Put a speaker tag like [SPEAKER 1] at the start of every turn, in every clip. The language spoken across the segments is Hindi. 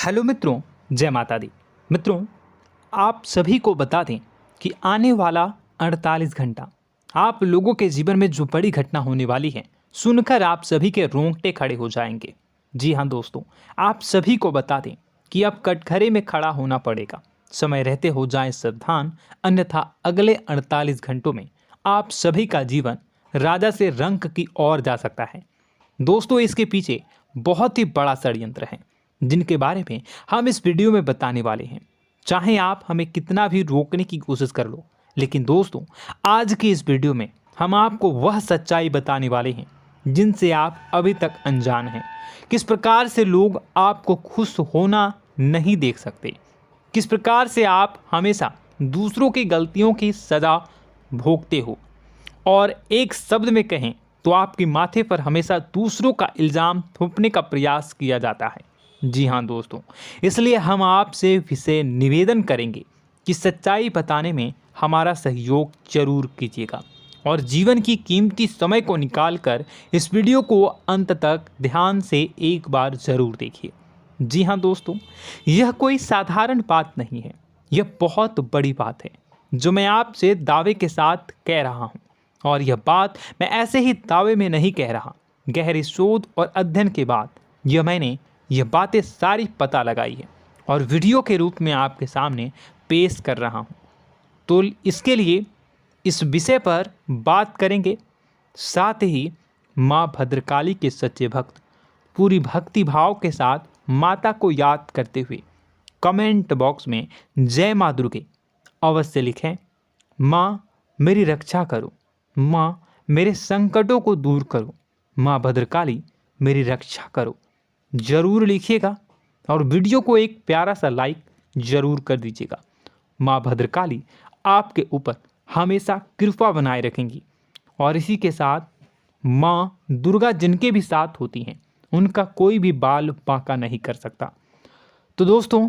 [SPEAKER 1] हेलो मित्रों, जय माता दी। मित्रों, आप सभी को बता दें कि आने वाला 48 घंटा आप लोगों के जीवन में जो बड़ी घटना होने वाली है, सुनकर आप सभी के रोंगटे खड़े हो जाएंगे। जी हाँ दोस्तों, आप सभी को बता दें कि अब कटघरे में खड़ा होना पड़ेगा। समय रहते हो जाएं सावधान, अन्यथा अगले 48 घंटों में आप सभी का जीवन राजा से रंक की ओर जा सकता है। दोस्तों, इसके पीछे बहुत ही बड़ा षड्यंत्र है जिनके बारे में हम इस वीडियो में बताने वाले हैं। चाहे आप हमें कितना भी रोकने की कोशिश कर लो, लेकिन दोस्तों आज की इस वीडियो में हम आपको वह सच्चाई बताने वाले हैं जिनसे आप अभी तक अनजान हैं। किस प्रकार से लोग आपको खुश होना नहीं देख सकते, किस प्रकार से आप हमेशा दूसरों की गलतियों की सज़ा भोगते हो, और एक शब्द में कहें तो आपके माथे पर हमेशा दूसरों का इल्ज़ाम थोपने का प्रयास किया जाता है। जी हाँ दोस्तों, इसलिए हम आपसे विशेष निवेदन करेंगे कि सच्चाई बताने में हमारा सहयोग जरूर कीजिएगा और जीवन की कीमती समय को निकालकर इस वीडियो को अंत तक ध्यान से एक बार ज़रूर देखिए। जी हाँ दोस्तों, यह कोई साधारण बात नहीं है, यह बहुत बड़ी बात है जो मैं आपसे दावे के साथ कह रहा हूँ। और यह बात मैं ऐसे ही दावे में नहीं कह रहा, गहरी शोध और अध्ययन के बाद मैंने यह बातें सारी पता लगाई है और वीडियो के रूप में आपके सामने पेश कर रहा हूँ। तो इसके लिए इस विषय पर बात करेंगे। साथ ही माँ भद्रकाली के सच्चे भक्त पूरी भक्ति भाव के साथ माता को याद करते हुए कमेंट बॉक्स में जय माँ दुर्गे अवश्य लिखें। माँ मेरी रक्षा करो, माँ मेरे संकटों को दूर करो, माँ भद्रकाली मेरी रक्षा करो, जरूर लिखिएगा और वीडियो को एक प्यारा सा लाइक जरूर कर दीजिएगा। माँ भद्रकाली आपके ऊपर हमेशा कृपा बनाए रखेंगी और इसी के साथ माँ दुर्गा जिनके भी साथ होती हैं उनका कोई भी बाल बांका नहीं कर सकता। तो दोस्तों,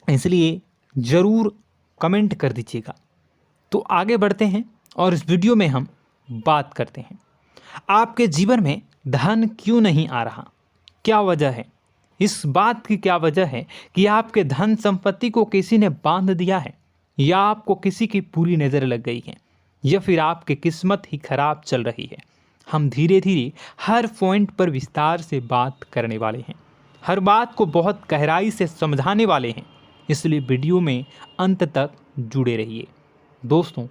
[SPEAKER 1] इसलिए ज़रूर कमेंट कर दीजिएगा। तो आगे बढ़ते हैं और इस वीडियो में हम बात करते हैं, आपके जीवन में धन क्यों नहीं आ रहा, क्या वजह है। इस बात की क्या वजह है कि आपके धन संपत्ति को किसी ने बांध दिया है, या आपको किसी की पूरी नज़र लग गई है, या फिर आपकी किस्मत ही खराब चल रही है। हम धीरे धीरे हर पॉइंट पर विस्तार से बात करने वाले हैं, हर बात को बहुत गहराई से समझाने वाले हैं, इसलिए वीडियो में अंत तक जुड़े रहिए। दोस्तों,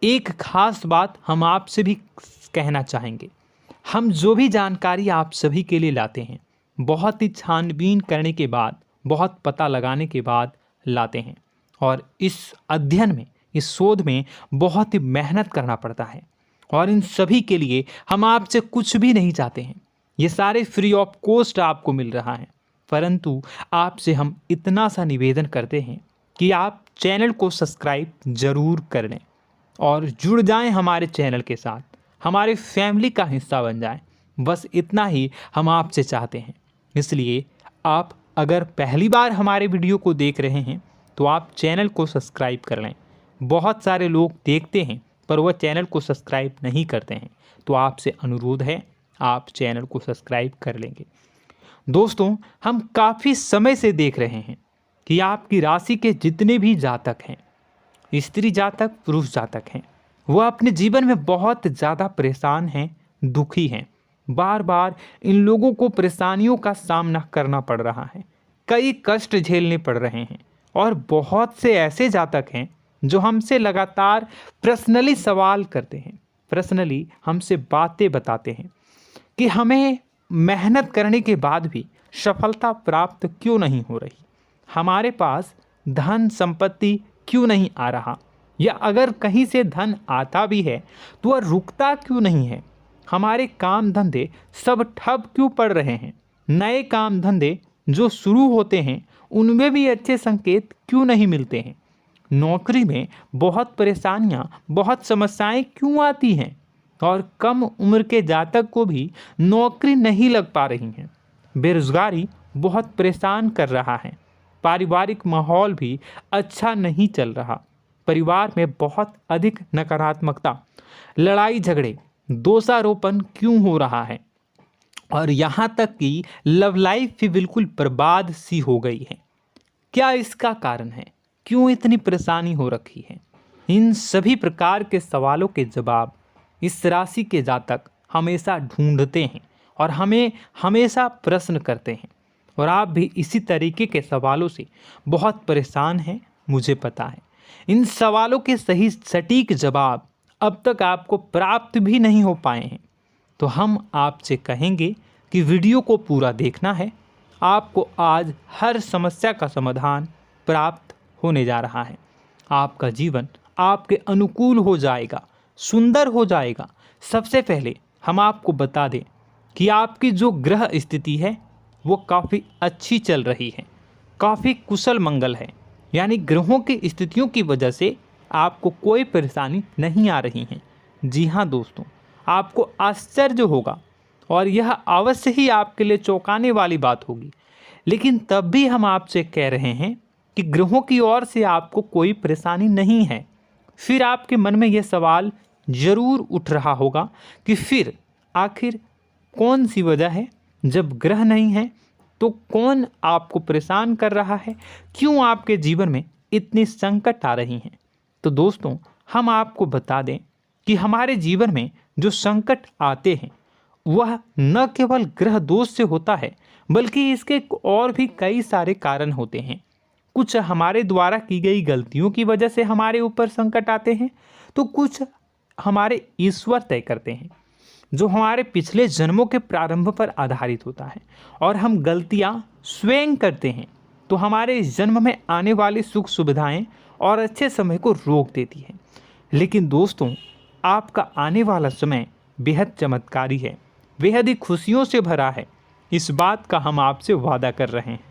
[SPEAKER 1] एक खास बात हम आपसे भी कहना चाहेंगे, हम जो भी जानकारी आप सभी के लिए लाते हैं बहुत ही छानबीन करने के बाद, बहुत पता लगाने के बाद लाते हैं, और इस अध्ययन में, इस शोध में बहुत ही मेहनत करना पड़ता है। और इन सभी के लिए हम आपसे कुछ भी नहीं चाहते हैं, ये सारे फ्री ऑफ कॉस्ट आपको मिल रहा है। परंतु आपसे हम इतना सा निवेदन करते हैं कि आप चैनल को सब्सक्राइब ज़रूर कर लें और जुड़ जाएं हमारे चैनल के साथ, हमारे फैमिली का हिस्सा बन जाएं। बस इतना ही हम आपसे चाहते हैं। इसलिए आप अगर पहली बार हमारे वीडियो को देख रहे हैं तो आप चैनल को सब्सक्राइब कर लें। बहुत सारे लोग देखते हैं पर वह चैनल को सब्सक्राइब नहीं करते हैं, तो आपसे अनुरोध है आप चैनल को सब्सक्राइब कर लेंगे। दोस्तों, हम काफ़ी समय से देख रहे हैं कि आपकी राशि के जितने भी जातक हैं, स्त्री जातक, पुरुष जातक हैं, वह अपने जीवन में बहुत ज़्यादा परेशान हैं, दुखी हैं। बार बार इन लोगों को परेशानियों का सामना करना पड़ रहा है, कई कष्ट झेलने पड़ रहे हैं। और बहुत से ऐसे जातक हैं जो हमसे लगातार पर्सनली सवाल करते हैं, पर्सनली हमसे बातें बताते हैं कि हमें मेहनत करने के बाद भी सफलता प्राप्त क्यों नहीं हो रही, हमारे पास धन संपत्ति क्यों नहीं आ रहा, या अगर कहीं से धन आता भी है तो वह रुकता क्यों नहीं है, हमारे काम धंधे सब ठप क्यों पड़ रहे हैं, नए काम धंधे जो शुरू होते हैं उनमें भी अच्छे संकेत क्यों नहीं मिलते हैं, नौकरी में बहुत परेशानियां, बहुत समस्याएं क्यों आती हैं, और कम उम्र के जातक को भी नौकरी नहीं लग पा रही हैं, बेरोजगारी बहुत परेशान कर रहा है, पारिवारिक माहौल भी अच्छा नहीं चल रहा, परिवार में बहुत अधिक नकारात्मकता, लड़ाई झगड़े, दोषारोपण क्यों हो रहा है, और यहाँ तक कि लव लाइफ भी बिल्कुल बर्बाद सी हो गई है। क्या इसका कारण है? क्यों इतनी परेशानी हो रखी है? इन सभी प्रकार के सवालों के जवाब इस राशि के जातक हमेशा ढूंढते हैं और हमें हमेशा प्रश्न करते हैं, और आप भी इसी तरीके के सवालों से बहुत परेशान हैं, मुझे पता है। इन सवालों के सही सटीक जवाब अब तक आपको प्राप्त भी नहीं हो पाए हैं, तो हम आपसे कहेंगे कि वीडियो को पूरा देखना है। आपको आज हर समस्या का समाधान प्राप्त होने जा रहा है। आपका जीवन आपके अनुकूल हो जाएगा, सुंदर हो जाएगा। सबसे पहले हम आपको बता दें कि आपकी जो ग्रह स्थिति है वो काफ़ी अच्छी चल रही है, काफ़ी कुशल मंगल है, यानी ग्रहों की स्थितियों की वजह से आपको कोई परेशानी नहीं आ रही है। जी हाँ दोस्तों, आपको आश्चर्य होगा और यह अवश्य ही आपके लिए चौंकाने वाली बात होगी, लेकिन तब भी हम आपसे कह रहे हैं कि ग्रहों की ओर से आपको कोई परेशानी नहीं है। फिर आपके मन में यह सवाल जरूर उठ रहा होगा कि फिर आखिर कौन सी वजह है? जब ग्रह नहीं है तो कौन आपको परेशान कर रहा है? क्यों आपके जीवन में इतनी संकट आ रही हैं? तो दोस्तों, हम आपको बता दें कि हमारे जीवन में जो संकट आते हैं वह न केवल ग्रह दोष से होता है, बल्कि इसके और भी कई सारे कारण होते हैं। कुछ हमारे द्वारा की गई गलतियों की वजह से हमारे ऊपर संकट आते हैं, तो कुछ हमारे ईश्वर तय करते हैं, जो हमारे पिछले जन्मों के प्रारंभ पर आधारित होता है। और हम गलतियां स्वयं करते हैं तो हमारे इस जन्म में आने वाली सुख सुविधाएं और अच्छे समय को रोक देती है। लेकिन दोस्तों, आपका आने वाला समय बेहद चमत्कारी है, बेहद ही खुशियों से भरा है। इस बात का हम आपसे वादा कर रहे हैं।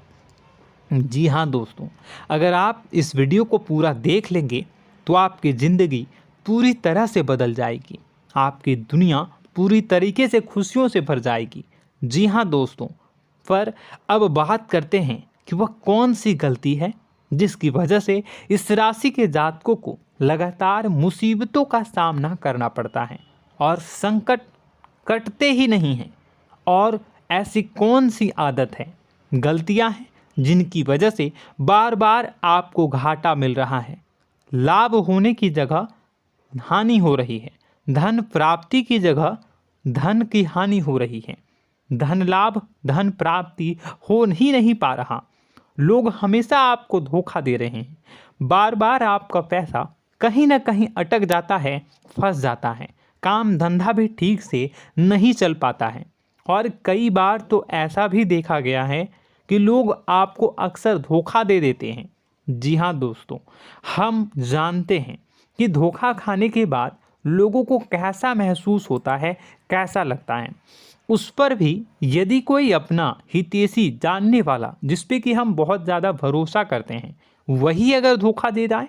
[SPEAKER 1] जी हाँ दोस्तों, अगर आप इस वीडियो को पूरा देख लेंगे तो आपकी ज़िंदगी पूरी तरह से बदल जाएगी, आपकी दुनिया पूरी तरीके से खुशियों से भर जाएगी। जी हाँ दोस्तों, पर अब बात करते हैं कि वह कौन सी गलती है जिसकी वजह से इस राशि के जातकों को लगातार मुसीबतों का सामना करना पड़ता है और संकट कटते ही नहीं हैं। और ऐसी कौन सी आदत है, गलतियां हैं जिनकी वजह से बार बार आपको घाटा मिल रहा है, लाभ होने की जगह हानि हो रही है, धन प्राप्ति की जगह धन की हानि हो रही है, धन लाभ धन प्राप्ति हो ही नहीं पा रहा, लोग हमेशा आपको धोखा दे रहे हैं, बार बार आपका पैसा कहीं ना कहीं अटक जाता है, फंस जाता है, काम धंधा भी ठीक से नहीं चल पाता है। और कई बार तो ऐसा भी देखा गया है कि लोग आपको अक्सर धोखा दे देते हैं। जी हाँ दोस्तों, हम जानते हैं कि धोखा खाने के बाद लोगों को कैसा महसूस होता है, कैसा लगता है। उस पर भी यदि कोई अपना हितैषी जानने वाला, जिस पे कि हम बहुत ज़्यादा भरोसा करते हैं, वही अगर धोखा दे जाए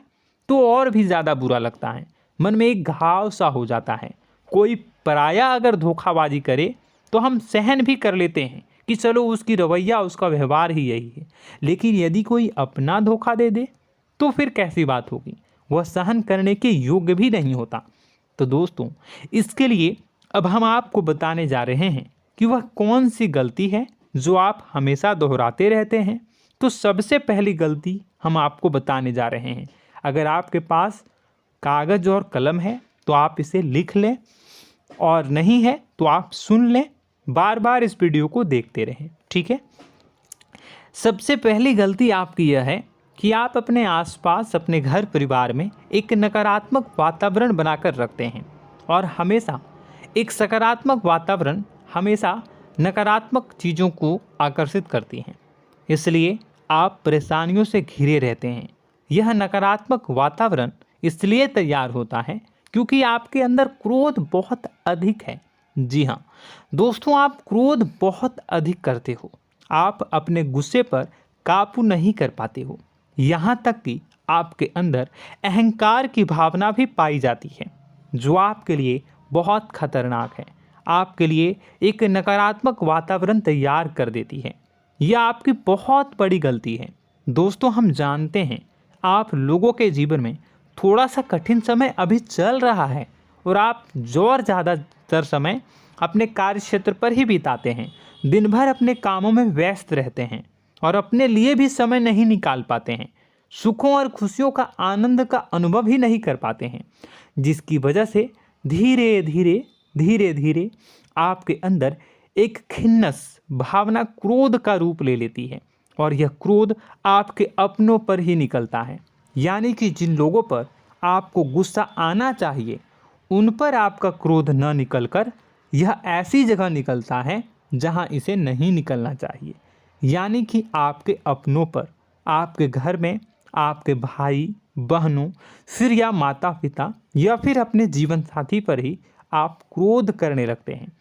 [SPEAKER 1] तो और भी ज़्यादा बुरा लगता है, मन में एक घाव सा हो जाता है। कोई पराया अगर धोखाबाजी करे तो हम सहन भी कर लेते हैं कि चलो उसकी रवैया उसका व्यवहार ही यही है, लेकिन यदि कोई अपना धोखा दे दे तो फिर कैसी बात होगी, वह सहन करने के योग्य भी नहीं होता। तो दोस्तों, इसके लिए अब हम आपको बताने जा रहे हैं कि वह कौन सी गलती है जो आप हमेशा दोहराते रहते हैं। तो सबसे पहली गलती हम आपको बताने जा रहे हैं। अगर आपके पास कागज़ और कलम है तो आप इसे लिख लें, और नहीं है तो आप सुन लें, बार बार इस वीडियो को देखते रहें, ठीक है। सबसे पहली गलती आपकी यह है कि आप अपने आसपास, अपने घर परिवार में एक नकारात्मक वातावरण बनाकर रखते हैं, और हमेशा एक सकारात्मक वातावरण हमेशा नकारात्मक चीज़ों को आकर्षित करती हैं, इसलिए आप परेशानियों से घिरे रहते हैं। यह नकारात्मक वातावरण इसलिए तैयार होता है क्योंकि आपके अंदर क्रोध बहुत अधिक है। जी हाँ दोस्तों, आप क्रोध बहुत अधिक करते हो, आप अपने गुस्से पर काबू नहीं कर पाते हो, यहाँ तक कि आपके अंदर अहंकार की भावना भी पाई जाती है, जो आपके लिए बहुत खतरनाक है, आपके लिए एक नकारात्मक वातावरण तैयार कर देती है। यह आपकी बहुत बड़ी गलती है। दोस्तों, हम जानते हैं आप लोगों के जीवन में थोड़ा सा कठिन समय अभी चल रहा है, और आप और ज़्यादातर समय अपने कार्य क्षेत्र पर ही बिताते हैं। दिन भर अपने कामों में व्यस्त रहते हैं और अपने लिए भी समय नहीं निकाल पाते हैं। सुखों और खुशियों का आनंद का अनुभव ही नहीं कर पाते हैं, जिसकी वजह से धीरे धीरे आपके अंदर एक खिन्नस भावना क्रोध का रूप ले लेती है और यह क्रोध आपके अपनों पर ही निकलता है। यानी कि जिन लोगों पर आपको गुस्सा आना चाहिए उन पर आपका क्रोध न निकलकर यह ऐसी जगह निकलता है जहां इसे नहीं निकलना चाहिए। यानी कि आपके अपनों पर, आपके घर में आपके भाई बहनों, फिर या माता पिता या फिर अपने जीवन साथी पर ही आप क्रोध करने लगते हैं।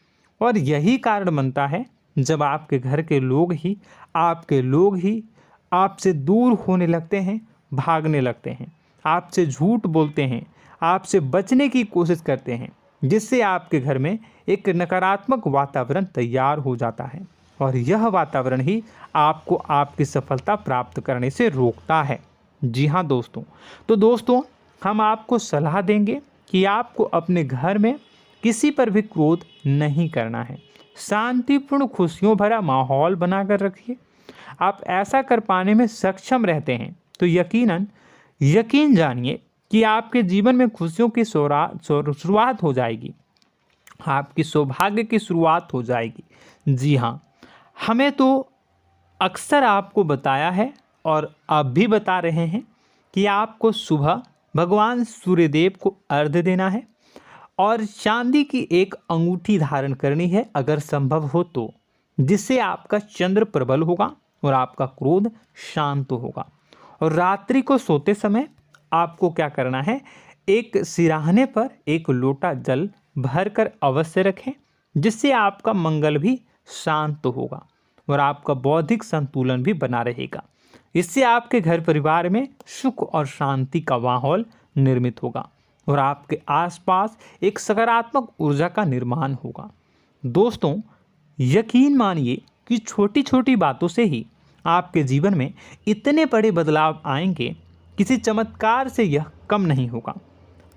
[SPEAKER 1] और यही कारण बनता है जब आपके घर के लोग ही आपसे दूर होने लगते हैं, भागने लगते हैं, आपसे झूठ बोलते हैं, आपसे बचने की कोशिश करते हैं, जिससे आपके घर में एक नकारात्मक वातावरण तैयार हो जाता है और यह वातावरण ही आपको आपकी सफलता प्राप्त करने से रोकता है। जी हाँ दोस्तों, तो दोस्तों हम आपको सलाह देंगे कि आपको अपने घर में किसी पर भी क्रोध नहीं करना है। शांतिपूर्ण खुशियों भरा माहौल बनाकर रखिए। आप ऐसा कर पाने में सक्षम रहते हैं तो यकीन जानिए कि आपके जीवन में खुशियों की शुरुआत हो जाएगी, आपकी सौभाग्य की शुरुआत हो जाएगी। जी हाँ, हमें तो अक्सर आपको बताया है और अब भी बता रहे हैं कि आपको सुबह भगवान सूर्यदेव को अर्घ्य देना है और चांदी की एक अंगूठी धारण करनी है अगर संभव हो तो, जिससे आपका चंद्र प्रबल होगा और आपका क्रोध शांत होगा। और रात्रि को सोते समय आपको क्या करना है, एक सिराहने पर एक लोटा जल भरकर अवश्य रखें, जिससे आपका मंगल भी शांत होगा और आपका बौद्धिक संतुलन भी बना रहेगा। इससे आपके घर परिवार में सुख और शांति का माहौल निर्मित होगा और आपके आसपास एक सकारात्मक ऊर्जा का निर्माण होगा। दोस्तों यकीन मानिए कि छोटी छोटी बातों से ही आपके जीवन में इतने बड़े बदलाव आएंगे, किसी चमत्कार से यह कम नहीं होगा।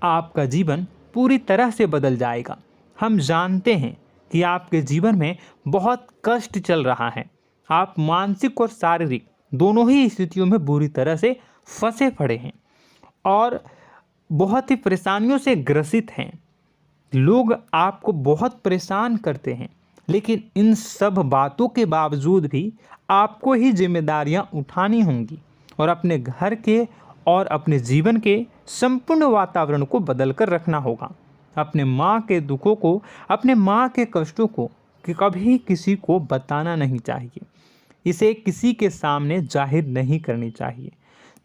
[SPEAKER 1] आपका जीवन पूरी तरह से बदल जाएगा। हम जानते हैं कि आपके जीवन में बहुत कष्ट चल रहा है, आप मानसिक और शारीरिक दोनों ही स्थितियों में बुरी तरह से फंसे पड़े हैं और बहुत ही परेशानियों से ग्रसित हैं। लोग आपको बहुत परेशान करते हैं, लेकिन इन सब बातों के बावजूद भी आपको ही जिम्मेदारियां उठानी होंगी और अपने घर के और अपने जीवन के संपूर्ण वातावरण को बदल कर रखना होगा। अपने माँ के दुखों को, अपने माँ के कष्टों को कभी किसी को बताना नहीं चाहिए, इसे किसी के सामने जाहिर नहीं करनी चाहिए।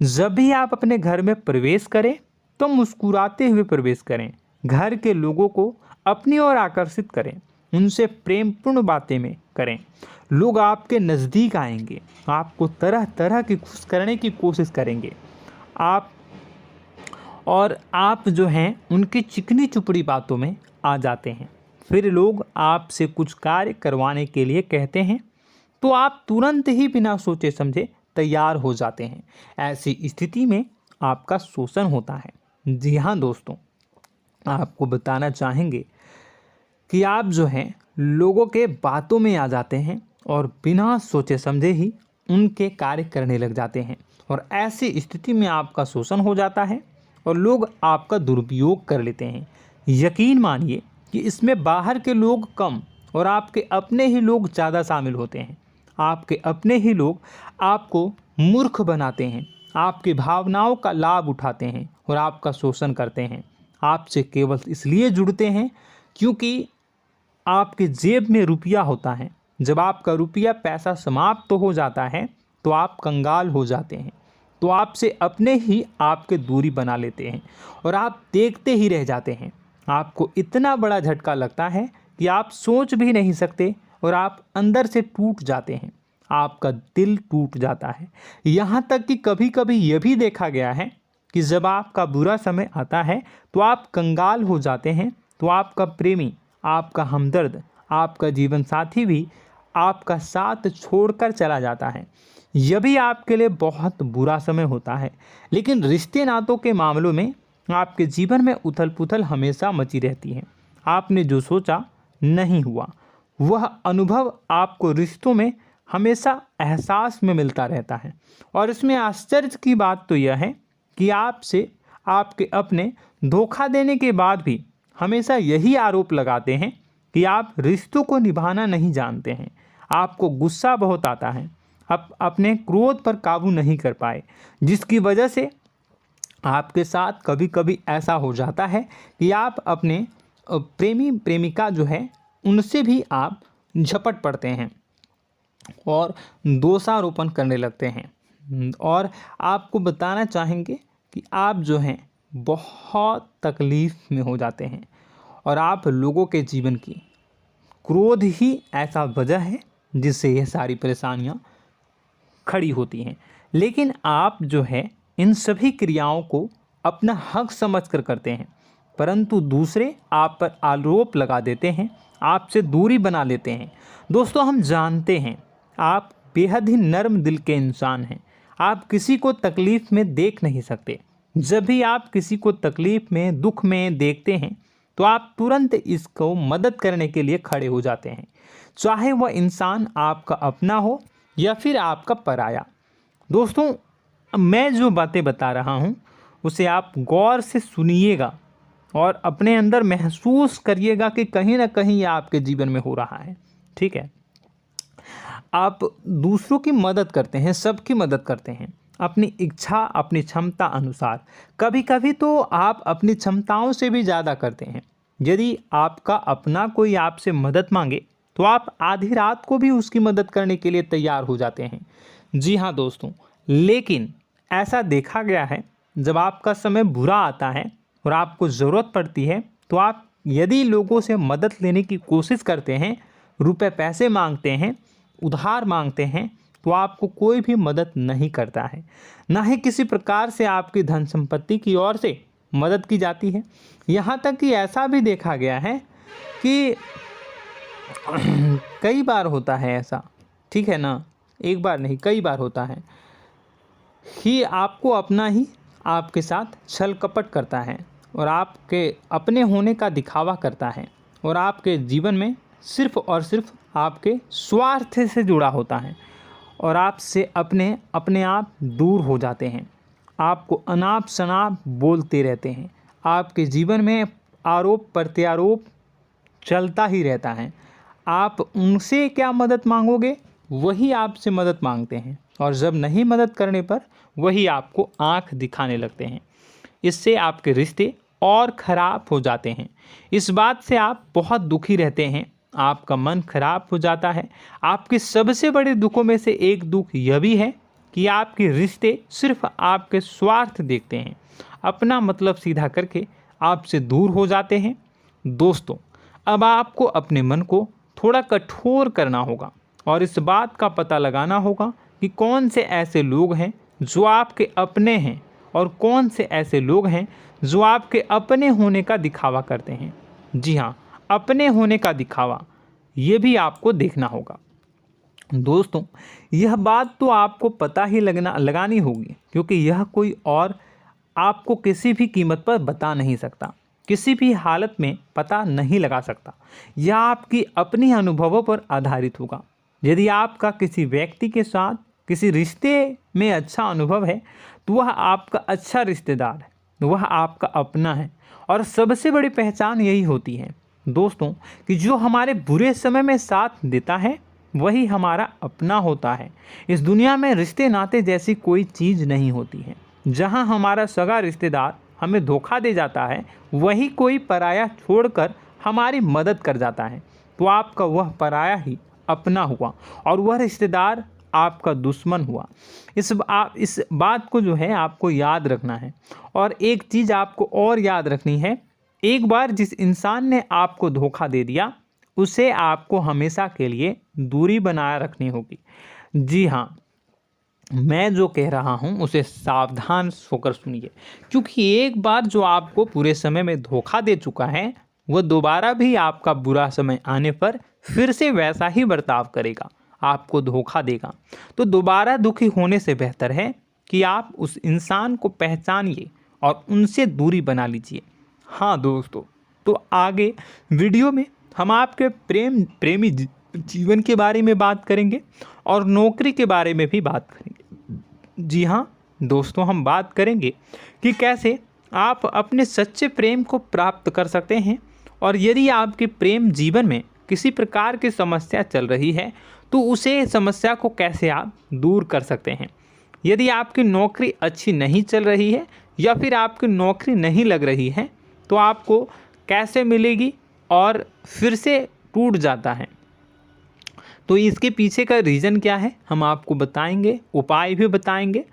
[SPEAKER 1] जब भी आप अपने घर में प्रवेश करें तो मुस्कुराते हुए प्रवेश करें, घर के लोगों को अपनी ओर आकर्षित करें, उनसे प्रेमपूर्ण बातें में करें। लोग आपके नज़दीक आएंगे, आपको तरह तरह की खुश करने की कोशिश करेंगे। आप जो हैं उनकी चिकनी चुपड़ी बातों में आ जाते हैं। फिर लोग आपसे कुछ कार्य करवाने के लिए कहते हैं तो आप तुरंत ही बिना सोचे समझे तैयार हो जाते हैं। ऐसी स्थिति में आपका शोषण होता है। जी हाँ दोस्तों, आपको बताना चाहेंगे कि आप जो हैं लोगों के बातों में आ जाते हैं और बिना सोचे समझे ही उनके कार्य करने लग जाते हैं और ऐसी स्थिति में आपका शोषण हो जाता है और लोग आपका दुरुपयोग कर लेते हैं। यकीन मानिए कि इसमें बाहर के लोग कम और आपके अपने ही लोग ज़्यादा शामिल होते हैं। आपके अपने ही लोग आपको मूर्ख बनाते हैं, आपकी भावनाओं का लाभ उठाते हैं और आपका शोषण करते हैं। आपसे केवल इसलिए जुड़ते हैं क्योंकि आपके जेब में रुपया होता है। जब आपका रुपया पैसा समाप्त हो जाता है तो आप कंगाल हो जाते हैं, तो आपसे अपने ही आपके दूरी बना लेते हैं और आप देखते ही रह जाते हैं। आपको इतना बड़ा झटका लगता है कि आप सोच भी नहीं सकते और आप अंदर से टूट जाते हैं, आपका दिल टूट जाता है। यहाँ तक कि कभी कभी यह भी देखा गया है कि जब आपका बुरा समय आता है तो आप कंगाल हो जाते हैं, तो आपका प्रेमी, आपका हमदर्द, आपका जीवन साथी भी आपका साथ छोड़कर चला जाता है। यह भी आपके लिए बहुत बुरा समय होता है। लेकिन रिश्ते नातों के मामलों में आपके जीवन में उथल पुथल हमेशा मची रहती है। आपने जो सोचा नहीं हुआ, वह अनुभव आपको रिश्तों में हमेशा एहसास में मिलता रहता है। और इसमें आश्चर्य की बात तो यह है कि आपसे आपके अपने धोखा देने के बाद भी हमेशा यही आरोप लगाते हैं कि आप रिश्तों को निभाना नहीं जानते हैं। आपको गुस्सा बहुत आता है, आप अपने क्रोध पर काबू नहीं कर पाए, जिसकी वजह से आपके साथ कभी कभी ऐसा हो जाता है कि आप अपने प्रेमी प्रेमिका जो है उनसे भी आप झपट पड़ते हैं और दोषारोपण करने लगते हैं। और आपको बताना चाहेंगे कि आप जो हैं बहुत तकलीफ़ में हो जाते हैं और आप लोगों के जीवन की क्रोध ही ऐसा वजह है जिससे यह सारी परेशानियां खड़ी होती हैं। लेकिन आप जो है इन सभी क्रियाओं को अपना हक समझकर करते हैं, परंतु दूसरे आप पर आरोप लगा देते हैं, आपसे दूरी बना लेते हैं। दोस्तों, हम जानते हैं आप बेहद ही नर्म दिल के इंसान हैं। आप किसी को तकलीफ़ में देख नहीं सकते। जब भी आप किसी को तकलीफ़ में, दुख में देखते हैं तो आप तुरंत इसको मदद करने के लिए खड़े हो जाते हैं, चाहे वह इंसान आपका अपना हो या फिर आपका पराया। दोस्तों, मैं जो बातें बता रहा हूँ उसे आप गौर से सुनिएगा और अपने अंदर महसूस करिएगा कि कहीं ना कहीं यह आपके जीवन में हो रहा है। ठीक है, आप दूसरों की मदद करते हैं, सबकी मदद करते हैं अपनी इच्छा, अपनी क्षमता अनुसार। कभी कभी तो आप अपनी क्षमताओं से भी ज़्यादा करते हैं। यदि आपका अपना कोई आपसे मदद मांगे तो आप आधी रात को भी उसकी मदद करने के लिए तैयार हो जाते हैं। जी हाँ दोस्तों, लेकिन ऐसा देखा गया है जब आपका समय बुरा आता है और आपको ज़रूरत पड़ती है तो आप यदि लोगों से मदद लेने की कोशिश करते हैं, रुपए पैसे मांगते हैं, उधार मांगते हैं, तो आपको कोई भी मदद नहीं करता है। ना ही किसी प्रकार से आपकी धन संपत्ति की ओर से मदद की जाती है। यहाँ तक कि ऐसा भी देखा गया है कि कई बार होता है ऐसा, ठीक है ना, एक बार नहीं कई बार होता है कि आपको अपना ही आपके साथ छल कपट करता है और आपके अपने होने का दिखावा करता है और आपके जीवन में सिर्फ और सिर्फ आपके स्वार्थ से जुड़ा होता है और आपसे अपने आप दूर हो जाते हैं। आपको अनाप शनाप बोलते रहते हैं। आपके जीवन में आरोप प्रत्यारोप चलता ही रहता है। आप उनसे क्या मदद मांगोगे, वही आपसे मदद मांगते हैं और जब नहीं मदद करने पर वही आपको आंख दिखाने लगते हैं। इससे आपके रिश्ते और ख़राब हो जाते हैं। इस बात से आप बहुत दुखी रहते हैं, आपका मन खराब हो जाता है। आपके सबसे बड़े दुखों में से एक दुख यह भी है कि आपके रिश्ते सिर्फ आपके स्वार्थ देखते हैं, अपना मतलब सीधा करके आपसे दूर हो जाते हैं। दोस्तों, अब आपको अपने मन को थोड़ा कठोर करना होगा और इस बात का पता लगाना होगा कि कौन से ऐसे लोग हैं जो आपके अपने हैं और कौन से ऐसे लोग हैं जो आपके अपने होने का दिखावा करते हैं। जी हाँ, अपने होने का दिखावा, ये भी आपको देखना होगा। दोस्तों, यह बात तो आपको पता ही लगानी होगी, क्योंकि यह कोई और आपको किसी भी कीमत पर बता नहीं सकता, किसी भी हालत में पता नहीं लगा सकता। यह आपकी अपनी अनुभवों पर आधारित होगा। यदि आपका किसी व्यक्ति के साथ किसी रिश्ते में अच्छा अनुभव है तो वह आपका अच्छा रिश्तेदार है, वह आपका अपना है। और सबसे बड़ी पहचान यही होती है दोस्तों कि जो हमारे बुरे समय में साथ देता है वही हमारा अपना होता है। इस दुनिया में रिश्ते नाते जैसी कोई चीज़ नहीं होती है। जहां हमारा सगा रिश्तेदार हमें धोखा दे जाता है, वही कोई पराया छोड़कर हमारी मदद कर जाता है, तो आपका वह पराया ही अपना हुआ और वह रिश्तेदार आपका दुश्मन हुआ। इस बात को जो है आपको याद रखना है। और एक चीज़ आपको और याद रखनी है, एक बार जिस इंसान ने आपको धोखा दे दिया उसे आपको हमेशा के लिए दूरी बनाए रखनी होगी। जी हाँ, मैं जो कह रहा हूँ उसे सावधान होकर सुनिए, क्योंकि एक बार जो आपको पूरे समय में धोखा दे चुका है वह दोबारा भी आपका बुरा समय आने पर फिर से वैसा ही बर्ताव करेगा, आपको धोखा देगा। तो दोबारा दुखी होने से बेहतर है कि आप उस इंसान को पहचानिए और उनसे दूरी बना लीजिए। हाँ दोस्तों, तो आगे वीडियो में हम आपके प्रेमी जीवन के बारे में बात करेंगे और नौकरी के बारे में भी बात करेंगे। जी हाँ दोस्तों, हम बात करेंगे कि कैसे आप अपने सच्चे प्रेम को प्राप्त कर सकते हैं, और यदि आपके प्रेम जीवन में किसी प्रकार की समस्या चल रही है तो उसे समस्या को कैसे आप दूर कर सकते हैं। यदि आपकी नौकरी अच्छी नहीं चल रही है या फिर आपकी नौकरी नहीं लग रही है तो आपको कैसे मिलेगी और फिर से टूट जाता है, तो इसके पीछे का रीज़न क्या है हम आपको बताएंगे, उपाय भी बताएंगे।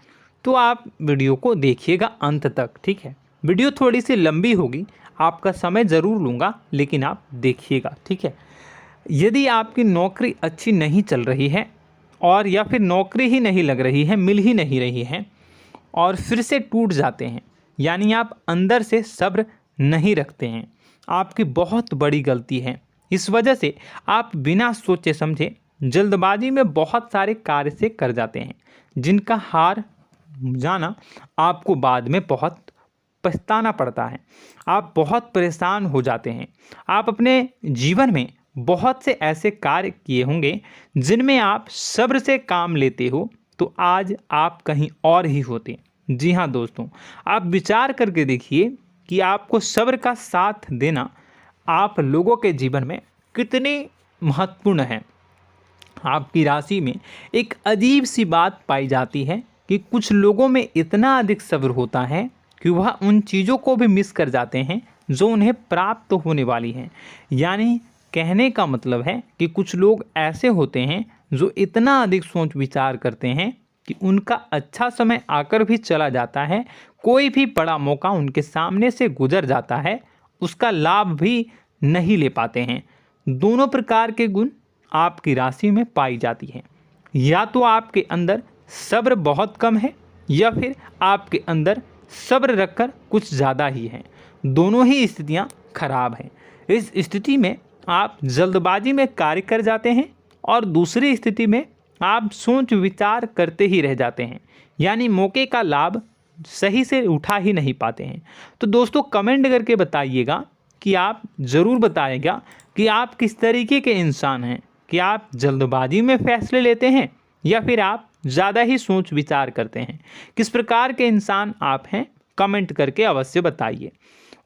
[SPEAKER 1] तो आप वीडियो को देखिएगा अंत तक, ठीक है। वीडियो थोड़ी सी लंबी होगी, आपका समय ज़रूर लूँगा, लेकिन आप देखिएगा, ठीक है। यदि आपकी नौकरी अच्छी नहीं चल रही है और या फिर नौकरी ही नहीं लग रही है, मिल ही नहीं रही है और फिर से टूट जाते हैं, यानी आप अंदर से सब्र नहीं रखते हैं, आपकी बहुत बड़ी गलती है। इस वजह से आप बिना सोचे समझे जल्दबाजी में बहुत सारे कार्य से कर जाते हैं, जिनका हार जाना आपको बाद में बहुत पछताना पड़ता है। आप बहुत परेशान हो जाते हैं। आप अपने जीवन में बहुत से ऐसे कार्य किए होंगे जिनमें आप सब्र से काम लेते हो, तो आज आप कहीं और ही होते। जी हाँ दोस्तों, आप विचार करके देखिए कि आपको सब्र का साथ देना आप लोगों के जीवन में कितने महत्वपूर्ण है। आपकी राशि में एक अजीब सी बात पाई जाती है कि कुछ लोगों में इतना अधिक सब्र होता है कि वह उन चीज़ों को भी मिस कर जाते हैं जो उन्हें प्राप्त होने वाली हैं। यानी कहने का मतलब है कि कुछ लोग ऐसे होते हैं जो इतना अधिक सोच विचार करते हैं कि उनका अच्छा समय आकर भी चला जाता है, कोई भी बड़ा मौका उनके सामने से गुजर जाता है, उसका लाभ भी नहीं ले पाते हैं। दोनों प्रकार के गुण आपकी राशि में पाई जाती हैं। या तो आपके अंदर सब्र बहुत कम है या फिर आपके अंदर सब्र रखकर कुछ ज़्यादा ही है। दोनों ही स्थितियाँ खराब हैं। इस स्थिति में आप जल्दबाजी में कार्य कर जाते हैं और दूसरी स्थिति में आप सोच विचार करते ही रह जाते हैं, यानी मौके का लाभ सही से उठा ही नहीं पाते हैं। तो दोस्तों कमेंट करके बताइएगा कि आप ज़रूर बताइएगा कि आप किस तरीके के इंसान हैं, कि आप जल्दबाजी में फैसले लेते हैं या फिर आप ज़्यादा ही सोच विचार करते हैं। किस प्रकार के इंसान आप हैं, कमेंट करके अवश्य बताइए।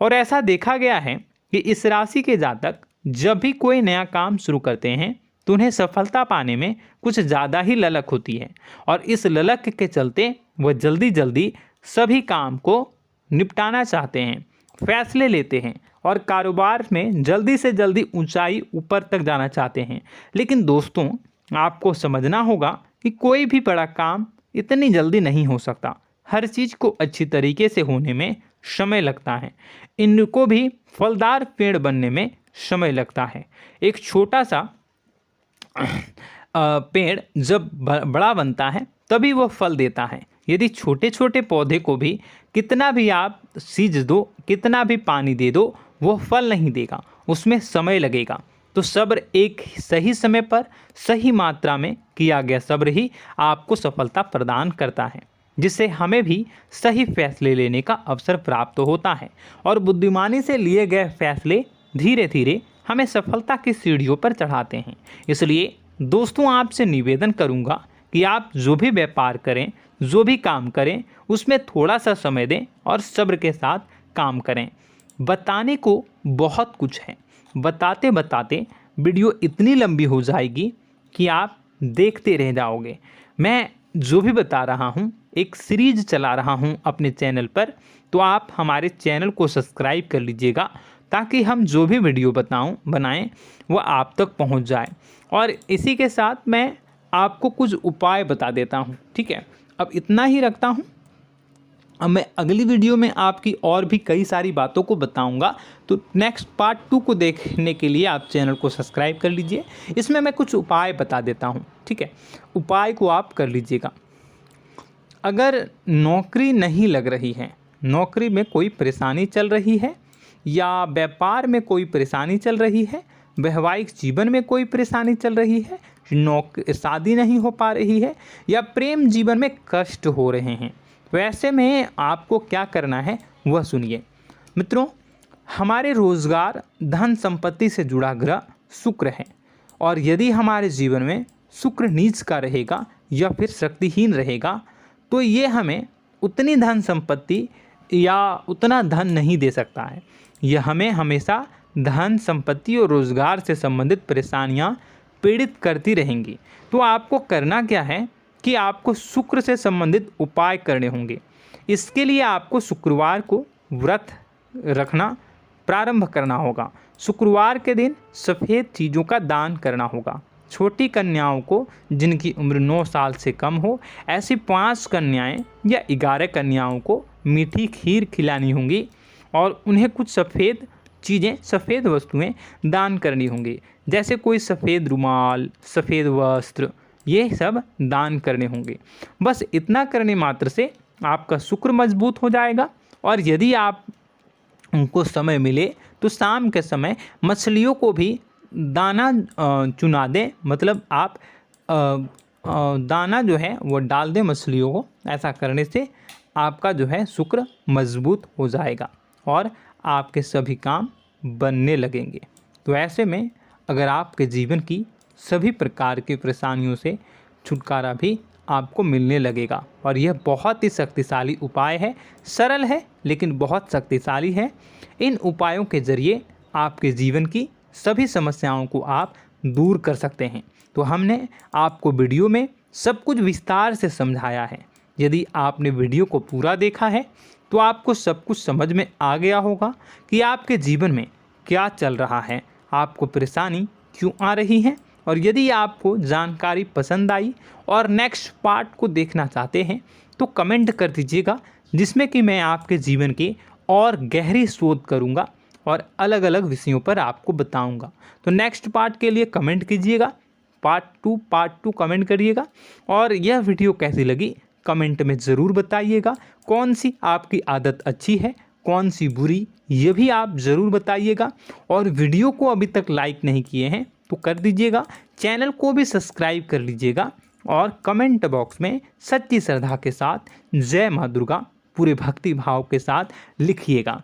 [SPEAKER 1] और ऐसा देखा गया है कि इस राशि के जातक जब भी कोई नया काम शुरू करते हैं तो उन्हें सफलता पाने में कुछ ज़्यादा ही ललक होती है, और इस ललक के चलते वह जल्दी जल्दी सभी काम को निपटाना चाहते हैं, फैसले लेते हैं और कारोबार में जल्दी से जल्दी ऊंचाई ऊपर तक जाना चाहते हैं। लेकिन दोस्तों आपको समझना होगा कि कोई भी बड़ा काम इतनी जल्दी नहीं हो सकता। हर चीज़ को अच्छी तरीके से होने में समय लगता है। इनको भी फलदार पेड़ बनने में समय लगता है। एक छोटा सा पेड़ जब बड़ा बनता है तभी वह फल देता है। यदि छोटे छोटे पौधे को भी कितना भी आप सींच दो, कितना भी पानी दे दो, वो फल नहीं देगा, उसमें समय लगेगा। तो सब्र एक सही समय पर सही मात्रा में किया गया सब्र ही आपको सफलता प्रदान करता है, जिससे हमें भी सही फैसले लेने का अवसर प्राप्त होता है। और बुद्धिमानी से लिए गए फैसले धीरे धीरे हमें सफलता की सीढ़ियों पर चढ़ाते हैं। इसलिए दोस्तों आपसे निवेदन करूंगा कि आप जो भी व्यापार करें, जो भी काम करें, उसमें थोड़ा सा समय दें और सब्र के साथ काम करें। बताने को बहुत कुछ है, बताते बताते वीडियो इतनी लंबी हो जाएगी कि आप देखते रह जाओगे। मैं जो भी बता रहा हूँ एक सीरीज चला रहा हूँ अपने चैनल पर, तो आप हमारे चैनल को सब्सक्राइब कर लीजिएगा ताकि हम जो भी वीडियो बनाएं वो आप तक पहुँच जाए। और इसी के साथ मैं आपको कुछ उपाय बता देता हूँ, ठीक है। अब इतना ही रखता हूँ। अब मैं अगली वीडियो में आपकी और भी कई सारी बातों को बताऊंगा। तो नेक्स्ट पार्ट 2 को देखने के लिए आप चैनल को सब्सक्राइब कर लीजिए। इसमें मैं कुछ उपाय बता देता हूं, ठीक है। उपाय को आप कर लीजिएगा। अगर नौकरी नहीं लग रही है, नौकरी में कोई परेशानी चल रही है, या व्यापार में कोई परेशानी चल रही है, वैवाहिक जीवन में कोई परेशानी चल रही है, शादी नहीं हो पा रही है, या प्रेम जीवन में कष्ट हो रहे हैं, तो ऐसे में आपको क्या करना है वह सुनिए। मित्रों, हमारे रोजगार, धन संपत्ति से जुड़ा ग्रह शुक्र है, और यदि हमारे जीवन में शुक्र नीच का रहेगा या फिर शक्तिहीन रहेगा तो ये हमें उतनी धन संपत्ति या उतना धन नहीं दे सकता है। यह हमें हमेशा धन संपत्ति और रोजगार से संबंधित परेशानियां पीड़ित करती रहेंगी। तो आपको करना क्या है कि आपको शुक्र से संबंधित उपाय करने होंगे। इसके लिए आपको शुक्रवार को व्रत रखना प्रारंभ करना होगा। शुक्रवार के दिन सफ़ेद चीज़ों का दान करना होगा। छोटी कन्याओं को जिनकी उम्र 9 साल से कम हो, ऐसी 5 कन्याएं या 11 कन्याओं को मीठी खीर खिलानी होंगी और उन्हें कुछ सफ़ेद चीज़ें, सफ़ेद वस्तुएं दान करनी होंगी, जैसे कोई सफ़ेद रुमाल, सफ़ेद वस्त्र, ये सब दान करने होंगे। बस इतना करने मात्र से आपका शुक्र मजबूत हो जाएगा। और यदि आप उनको समय मिले तो शाम के समय मछलियों को भी दाना चुना दें, मतलब आप दाना जो है वो डाल दें मछलियों को। ऐसा करने से आपका जो है शुक्र मजबूत हो जाएगा और आपके सभी काम बनने लगेंगे। तो ऐसे में अगर आपके जीवन की सभी प्रकार की परेशानियों से छुटकारा भी आपको मिलने लगेगा। और यह बहुत ही शक्तिशाली उपाय है, सरल है लेकिन बहुत शक्तिशाली है। इन उपायों के ज़रिए आपके जीवन की सभी समस्याओं को आप दूर कर सकते हैं। तो हमने आपको वीडियो में सब कुछ विस्तार से समझाया है। यदि आपने वीडियो को पूरा देखा है तो आपको सब कुछ समझ में आ गया होगा कि आपके जीवन में क्या चल रहा है, आपको परेशानी क्यों आ रही है। और यदि आपको जानकारी पसंद आई और नेक्स्ट पार्ट को देखना चाहते हैं तो कमेंट कर दीजिएगा, जिसमें कि मैं आपके जीवन की और गहरी शोध करूंगा और अलग अलग विषयों पर आपको बताऊंगा। तो नेक्स्ट पार्ट के लिए कमेंट कीजिएगा, पार्ट टू कमेंट करिएगा। और यह वीडियो कैसी लगी कमेंट में ज़रूर बताइएगा। कौन सी आपकी आदत अच्छी है, कौन सी बुरी, ये भी आप ज़रूर बताइएगा। और वीडियो को अभी तक लाइक नहीं किए हैं तो कर दीजिएगा, चैनल को भी सब्सक्राइब कर लीजिएगा और कमेंट बॉक्स में सच्ची श्रद्धा के साथ जय माँ दुर्गा पूरे भक्ति भाव के साथ लिखिएगा।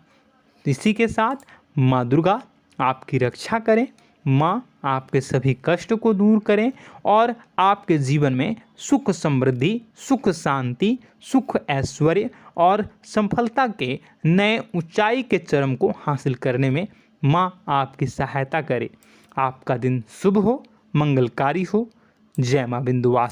[SPEAKER 1] इसी के साथ माँ दुर्गा आपकी रक्षा करें, माँ आपके सभी कष्ट को दूर करें और आपके जीवन में सुख समृद्धि, सुख शांति, सुख ऐश्वर्य और सफलता के नए ऊंचाई के चरम को हासिल करने में माँ आपकी सहायता करे। आपका दिन शुभ हो, मंगलकारी हो। जय माँ विंध्यवासिनी।